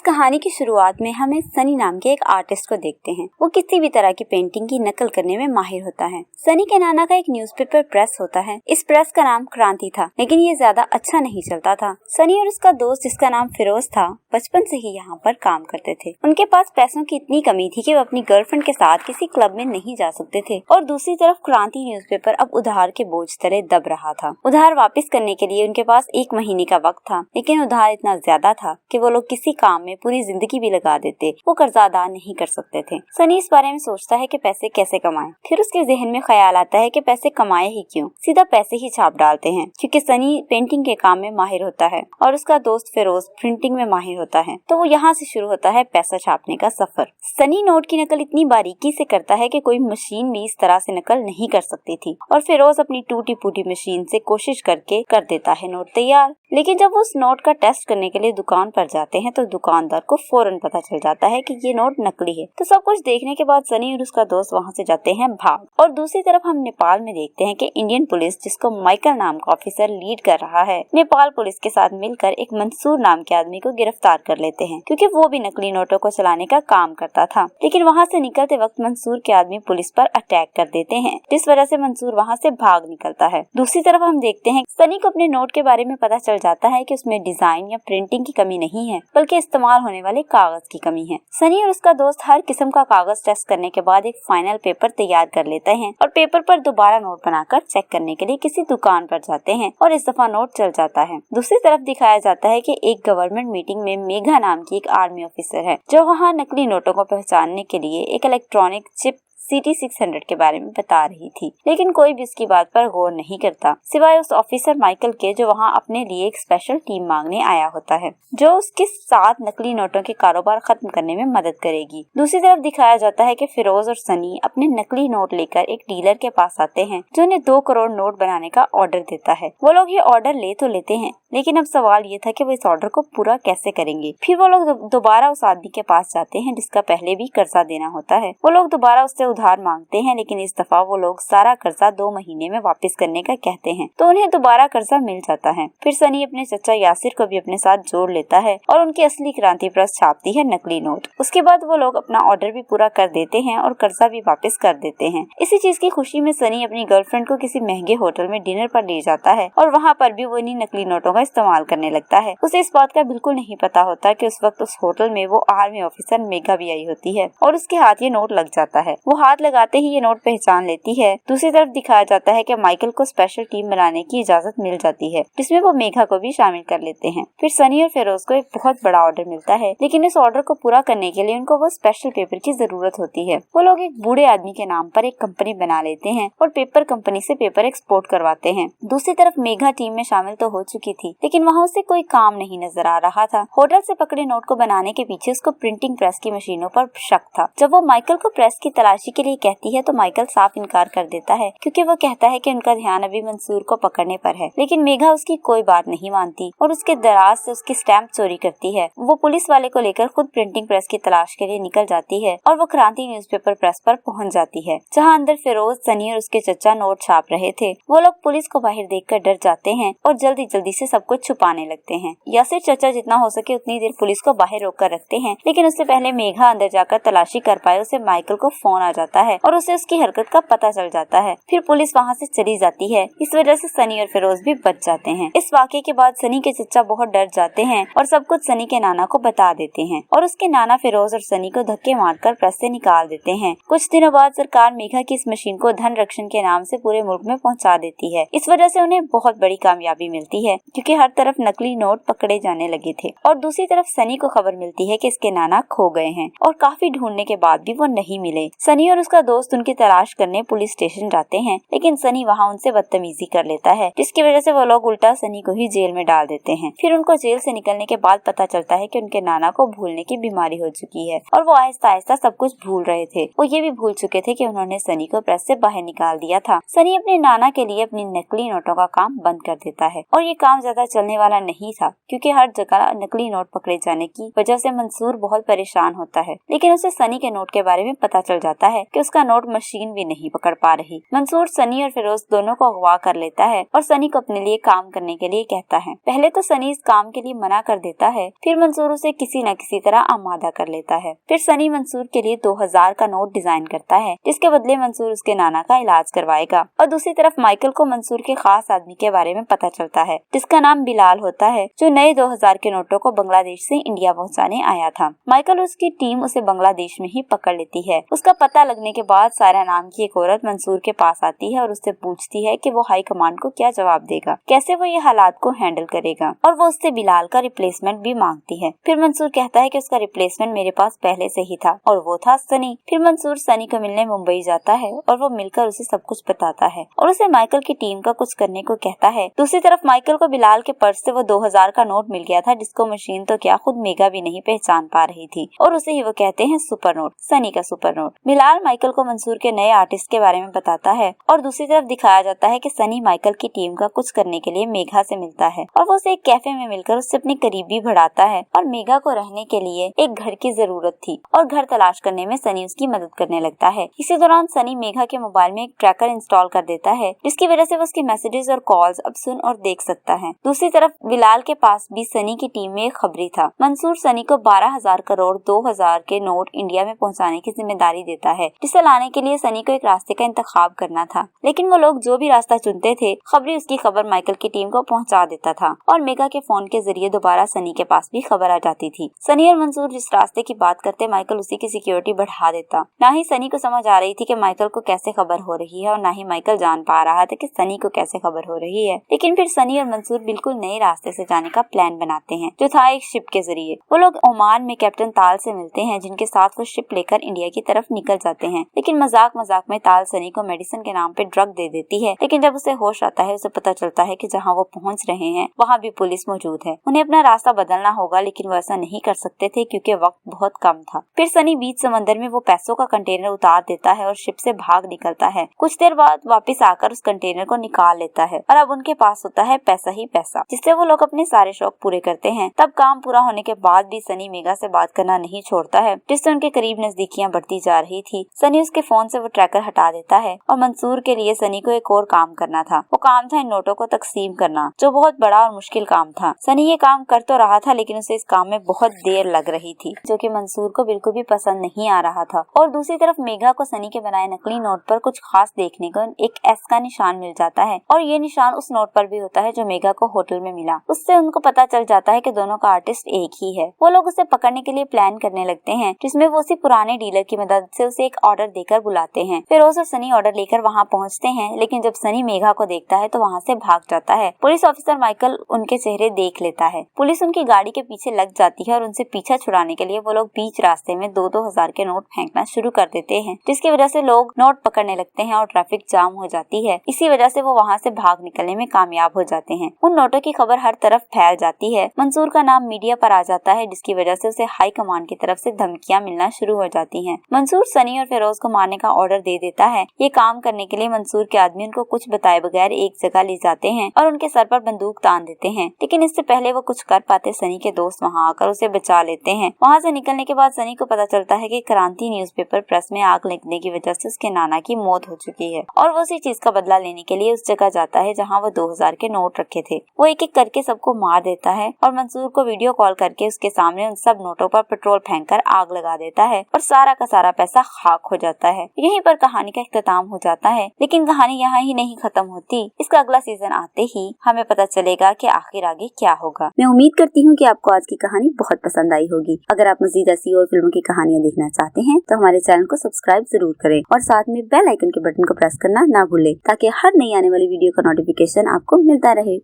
कहानी की शुरुआत में हमें सनी नाम के एक आर्टिस्ट को देखते हैं। वो किसी भी तरह की पेंटिंग की नकल करने में माहिर होता है। सनी के नाना का एक न्यूज़पेपर प्रेस होता है। इस प्रेस का नाम क्रांति था, लेकिन ये ज्यादा अच्छा नहीं चलता था। सनी और उसका दोस्त जिसका नाम फिरोज था, बचपन से ही यहाँ पर काम करते थे। उनके पास पैसों की इतनी कमी थी कि वो अपनी गर्लफ्रेंड के साथ किसी क्लब में नहीं जा सकते थे। और दूसरी तरफ क्रांति न्यूज़पेपर अब उधार के बोझ तले दब रहा था। उधार वापस करने के लिए उनके पास 1 महीने का वक्त था, लेकिन उधार इतना ज्यादा था कि वो लोग किसी काम में पूरी जिंदगी भी लगा देते, वो कर्जा अदा नहीं कर सकते थे। सनी इस बारे में सोचता है कि पैसे कैसे कमाएं। फिर उसके जहन में ख्याल आता है कि पैसे कमाए ही क्यों, सीधा पैसे ही छाप डालते हैं। क्योंकि सनी पेंटिंग के काम में माहिर होता है और उसका दोस्त फिरोज प्रिंटिंग में माहिर होता है, तो वो यहाँ से शुरू होता है पैसा छापने का सफर। सनी नोट की नकल इतनी बारीकी से करता है कि कोई मशीन भी इस तरह से नकल नहीं कर सकती थी, और फिरोज अपनी टूटी फूटी मशीन से कोशिश करके कर देता है नोट तैयार। लेकिन जब वो उस नोट का टेस्ट करने के लिए दुकान पर जाते हैं तो दुकानदार को फौरन पता चल जाता है कि ये नोट नकली है। तो सब कुछ देखने के बाद सनी और उसका दोस्त वहाँ से जाते हैं भाग। और दूसरी तरफ हम नेपाल में देखते हैं कि इंडियन पुलिस, जिसको माइकल नाम का ऑफिसर लीड कर रहा है, नेपाल पुलिस के साथ मिलकर एक मंसूर नाम के आदमी को गिरफ्तार कर लेते हैं, क्योंकि वो भी नकली नोटों को चलाने का काम करता था। लेकिन वहाँ से निकलते वक्त मंसूर के आदमी पुलिस पर अटैक कर देते हैं, जिस वजह से मंसूर वहाँ से भाग निकलता है। दूसरी तरफ हम देखते हैं सनी को अपने नोट के बारे में पता चल जाता है कि उसमें डिजाइन या प्रिंटिंग की कमी नहीं है, बल्कि इस्तेमाल होने वाले कागज की कमी है। सनी और उसका दोस्त हर किस्म का कागज टेस्ट करने के बाद एक फाइनल पेपर तैयार कर लेते हैं और पेपर पर दोबारा नोट बनाकर चेक करने के लिए किसी दुकान पर जाते हैं, और इस दफा नोट चल जाता है। दूसरी तरफ दिखाया जाता है कि एक गवर्नमेंट मीटिंग में मेघा नाम की एक आर्मी ऑफिसर है, जो वहाँ नकली नोटों को पहचानने के लिए एक इलेक्ट्रॉनिक चिप CT600 के बारे में बता रही थी। लेकिन कोई भी इसकी बात पर गौर नहीं करता, सिवाय उस ऑफिसर माइकल के, जो वहाँ अपने लिए एक स्पेशल टीम मांगने आया होता है, जो उसके साथ नकली नोटों के कारोबार खत्म करने में मदद करेगी। दूसरी तरफ दिखाया जाता है कि फिरोज और सनी अपने नकली नोट लेकर एक डीलर के पास आते हैं, जो उन्हें 2 करोड़ नोट बनाने का ऑर्डर देता है। वो लोग ये ऑर्डर ले तो लेते हैं, लेकिन अब सवाल ये था कि वो इस ऑर्डर को पूरा कैसे करेंगे। फिर वो लोग दोबारा उस आदमी के पास जाते हैं जिसका पहले भी कर्जा देना होता है। वो लोग दोबारा उससे उधार मांगते हैं, लेकिन इस दफा वो लोग सारा कर्जा 2 महीने में वापस करने का कहते हैं, तो उन्हें दोबारा कर्जा मिल जाता है। फिर सनी अपने चचा यासिर को भी अपने साथ जोड़ लेता है और उनकी असली क्रांति प्रेस छापती है नकली नोट। उसके बाद वो लोग अपना ऑर्डर भी पूरा कर देते हैं और कर्जा भी वापस कर देते हैं। इसी चीज की खुशी में सनी अपनी गर्लफ्रेंड को किसी महंगे होटल में डिनर पर ले जाता है, और वहाँ पर भी वो इन्हीं नकली नोटों का इस्तेमाल करने लगता है। उसे इस बात का बिल्कुल नहीं पता होता कि उस वक्त उस होटल में वो आर्मी ऑफिसर मेघा भी आई होती है, और उसके हाथ ये नोट लग जाता है। वो हाथ लगाते ही ये नोट पहचान लेती है। दूसरी तरफ दिखाया जाता है कि माइकल को स्पेशल टीम बनाने की इजाजत मिल जाती है, जिसमें वो मेघा को भी शामिल कर लेते हैं। फिर सनी और फिरोज को एक बहुत बड़ा ऑर्डर मिलता है, लेकिन इस ऑर्डर को पूरा करने के लिए उनको वो स्पेशल पेपर की जरूरत होती है। वो लोग एक बूढ़े आदमी के नाम पर एक कंपनी बना लेते हैं और पेपर कंपनी से पेपर एक्सपोर्ट करवाते हैं। दूसरी तरफ मेघा टीम में शामिल तो हो चुकी थी, लेकिन वहाँ उसे कोई काम नहीं नजर आ रहा था। होटल से पकड़े नोट को बनाने के पीछे उसको प्रिंटिंग प्रेस की मशीनों पर शक था। जब वो माइकल को प्रेस की तलाशी के लिए कहती है तो माइकल साफ इनकार कर देता है, क्योंकि वो कहता है कि उनका ध्यान अभी मंसूर को पकड़ने पर है। लेकिन मेघा उसकी कोई बात नहीं मानती और उसके दराज से उसकी स्टैम्प चोरी करती है। वो पुलिस वाले को लेकर खुद प्रिंटिंग प्रेस की तलाश के लिए निकल जाती है और वो क्रांति न्यूज़पेपर प्रेस पर पहुंच जाती है, जहां अंदर फिरोज, सनी और उसके चचा नोट छाप रहे थे। वो लोग पुलिस को बाहर देखकर डर जाते हैं और जल्दी जल्दी से सब कुछ छुपाने लगते हैं। यासिर चचा जितना हो सके उतनी देर पुलिस को बाहर रोक कर रखते हैं, लेकिन उससे पहले मेघा अंदर जाकर तलाशी कर पाए उसे माइकल को फोन आ जाता है और उसे उसकी हरकत का पता चल जाता है। फिर पुलिस वहाँ से चली जाती है। इस वजह से सनी और फिरोज भी बच जाते हैं। इस वाकये के बाद सनी के चचा बहुत डर जाते हैं और सब कुछ सनी के नाना को बता देते हैं, और उसके नाना फिरोज और सनी को धक्के मारकर प्रेस से निकाल देते हैं। कुछ दिनों बाद सरकार मेघा की इस मशीन को धन रक्षण के नाम से पूरे मुल्क में पहुँचा देती है। इस वजह से उन्हें बहुत बड़ी कामयाबी मिलती है, क्योंकि हर तरफ नकली नोट पकड़े जाने लगे थे। और दूसरी तरफ सनी को खबर मिलती है कि इसके नाना खो गए हैं, और काफी ढूंढने के बाद भी वो नहीं मिले। सनी और उसका दोस्त उनकी तलाश करने पुलिस स्टेशन जाते हैं, लेकिन सनी वहाँ उनसे बदतमीजी कर लेता है, जिसकी वजह से वो लोग उल्टा सनी को ही जेल में डाल देते हैं। फिर उनको जेल से निकलने के बाद पता चलता है कि उनके नाना को भूलने की बीमारी हो चुकी है, और वो आहिस्ता आहिस्ता सब कुछ भूल रहे थे। वो ये भी भूल चुके थे कि उन्होंने सनी को प्रेस से बाहर निकाल दिया था। सनी अपने नाना के लिए अपनी नकली नोटों का काम बंद कर देता है, और ये काम ज्यादा चलने वाला नहीं था, क्योंकि हर जगह नकली नोट पकड़े जाने की वजह से मंसूर बहुत परेशान होता है। लेकिन उसे सनी के नोट के बारे में पता चल जाता है कि उसका नोट मशीन भी नहीं पकड़ पा रही। मंसूर सनी और फिरोज दोनों को अगवा कर लेता है और सनी को अपने लिए काम करने के लिए कहता है। पहले तो सनी इस काम के लिए मना कर देता है, फिर मंसूर उसे किसी न किसी तरह आमादा कर लेता है। फिर सनी मंसूर के लिए 2000 का नोट डिजाइन करता है, जिसके बदले मंसूर उसके नाना का इलाज करवाएगा। और दूसरी तरफ माइकल को मंसूर के खास आदमी के बारे में पता चलता है, जिसका नाम बिलाल होता है, जो नए 2000 के नोटों को बांग्लादेश से इंडिया पहुंचाने आया था। माइकल और उसकी टीम उसे बांग्लादेश में ही पकड़ लेती है। उसका पता लगने के बाद सारा नाम की एक औरत मंसूर के पास आती है और उससे पूछती है कि वो हाई कमांड को क्या जवाब देगा, कैसे वो ये हालात को हैंडल करेगा, और वो उससे बिलाल का रिप्लेसमेंट भी मांगती है। फिर मंसूर कहता है कि उसका रिप्लेसमेंट मेरे पास पहले से ही था और वो था सनी। फिर मंसूर सनी को मिलने मुंबई जाता है और वो मिलकर उसे सब कुछ बताता है और उसे माइकल की टीम का कुछ करने को कहता है। दूसरी तरफ माइकल को बिलाल के पर्स से वो 2000 का नोट मिल गया था, जिसको मशीन तो क्या खुद मेगा भी नहीं पहचान पा रही थी, और उसे ही वो कहते हैं सुपर नोट, सनी का सुपर नोट। बिलाल माइकल को मंसूर के नए आर्टिस्ट के बारे में बताता है और दूसरी तरफ दिखाया जाता है कि सनी माइकल की टीम का कुछ करने के लिए मेघा से मिलता है और वो उसे एक कैफे में मिलकर उससे अपनी करीबी बढ़ाता है। और मेघा को रहने के लिए एक घर की जरूरत थी और घर तलाश करने में सनी उसकी मदद करने लगता है। इसी दौरान सनी मेघा के मोबाइल में एक ट्रैकर इंस्टॉल कर देता है, जिसकी वजह से वो उसकी मैसेजेस और कॉल्स अब सुन और देख सकता है। दूसरी तरफ बिलाल के पास भी सनी की टीम में एक खबरी था। मंसूर सनी को 12,000 करोड़ 2000 के नोट इंडिया में पहुंचाने की जिम्मेदारी देता है, जिसे लाने के लिए सनी को एक रास्ते का इंतखाब करना था। लेकिन वो लोग जो भी रास्ता चुनते थे, खबरी उसकी खबर माइकल की टीम को पहुंचा देता था और मेगा के फोन के जरिए दोबारा सनी के पास भी खबर आ जाती थी। सनी और मंसूर जिस रास्ते की बात करते, माइकल उसी की सिक्योरिटी बढ़ा देता। ना ही सनी को समझ आ रही थी कि माइकल को कैसे खबर हो रही है और ना ही माइकल जान पा रहा था कि सनी को कैसे खबर हो रही है। लेकिन फिर सनी और मंसूर बिल्कुल नए रास्ते से जाने का प्लान बनाते हैं, जो था एक शिप के जरिए। वो लोग ओमान में कैप्टन ताल से मिलते हैं, जिनके साथ वो शिप लेकर इंडिया की तरफ निकल जाते हैं। लेकिन मजाक मजाक में ताल सनी को मेडिसिन के नाम पे ड्रग दे देती है। लेकिन जब उसे होश आता है, उसे पता चलता है कि जहाँ वो पहुँच रहे हैं वहाँ भी पुलिस मौजूद है। उन्हें अपना रास्ता बदलना होगा, लेकिन वो ऐसा नहीं कर सकते थे क्योंकि वक्त बहुत कम था। फिर सनी बीच समंदर में वो पैसों का कंटेनर उतार देता है और शिप से भाग निकलता है। कुछ देर बाद वापस आकर उस कंटेनर को निकाल लेता है और अब उनके पास होता है पैसा ही पैसा, जिससे वो लोग अपने सारे शौक पूरे करते हैं। तब काम पूरा होने के बाद भी सनी मेगा से बात करना नहीं छोड़ता है, जिससे उनके करीब नजदीकियां बढ़ती जा रही थी। सनी उसके फोन से वो ट्रैकर हटा देता है और मंसूर के लिए सनी को एक और काम करना था। वो काम था इन नोटों को तकसीम करना, जो बहुत बड़ा और मुश्किल काम था। सनी ये काम कर तो रहा था, लेकिन उसे इस काम में बहुत देर लग रही थी, जो कि मंसूर को बिल्कुल भी पसंद नहीं आ रहा था। और दूसरी तरफ मेघा को सनी के बनाए नकली नोट पर कुछ खास देखने को एक एस का निशान मिल जाता है और ये निशान उस नोट पर भी होता है जो मेघा को होटल में मिला। उससे उनको पता चल जाता है कि दोनों का आर्टिस्ट एक ही है। वो लोग उसे पकड़ने के लिए प्लान करने लगते हैं, जिसमें वो उसी पुराने डीलर की मदद से उसे एक ऑर्डर देकर बुलाते हैं। फिर रोज और सनी ऑर्डर लेकर वहाँ पहुँचते हैं, लेकिन जब सनी मेघा को देखता है तो वहाँ से भाग जाता है। पुलिस ऑफिसर माइकल उनके चेहरे देख लेता है। पुलिस उनकी गाड़ी के पीछे लग जाती है और उनसे पीछा छुड़ाने के लिए वो लोग बीच रास्ते में 2-2 हजार के नोट फेंकना शुरू कर देते हैं, जिसकी वजह से लोग नोट पकड़ने लगते हैं और ट्रैफिक जाम हो जाती है। इसी वजह से वो वहाँ से भाग निकलने में कामयाब हो जाते हैं। उन नोटों की खबर हर तरफ फैल जाती है। मंसूर का नाम मीडिया पर आ जाता है, जिसकी वजह से उसे हाई कमांड की तरफ से धमकियां मिलना शुरू हो जाती हैं। मंसूर सनी और फिरोज को मारने का ऑर्डर दे देता है। ये काम करने के लिए मंसूर के आदमी उनको कुछ बताए बगैर एक जगह ले जाते हैं और उनके सर पर बंदूक तान देते हैं। लेकिन इससे पहले वो कुछ कर पाते, सनी के दोस्त वहाँ आकर उसे बचा लेते हैं। वहाँ से निकलने के बाद सनी को पता चलता है कि क्रांति न्यूज़पेपर प्रेस में आग लगने की वजह से उसके नाना की मौत हो चुकी है और वो उसी चीज का बदला लेने के लिए उस जगह जाता है जहाँ वो 2000 के नोट रखे थे। वो एक एक करके सबको मार देता है और मंसूर को वीडियो कॉल करके उसके सामने उन सब नोटों पर पेट्रोल फेंककर आग लगा देता है और सारा का सारा पैसा खाक हो जाता है। यहीं पर कहानी का इख्तिताम हो जाता है, लेकिन कहानी यहाँ ही नहीं खत्म होती। इसका अगला सीजन आते ही हमें पता चलेगा कि आखिर आगे क्या होगा। मैं उम्मीद करती हूँ कि आपको आज की कहानी बहुत पसंद आई होगी। अगर आप मजीद ऐसी और फिल्मों की कहानियाँ देखना चाहते हैं तो हमारे चैनल को सब्सक्राइब जरूर करें और साथ में बेल आइकन के बटन को प्रेस करना ना भूलें, ताकि हर नई आने वाली वीडियो का नोटिफिकेशन आपको मिलता रहे।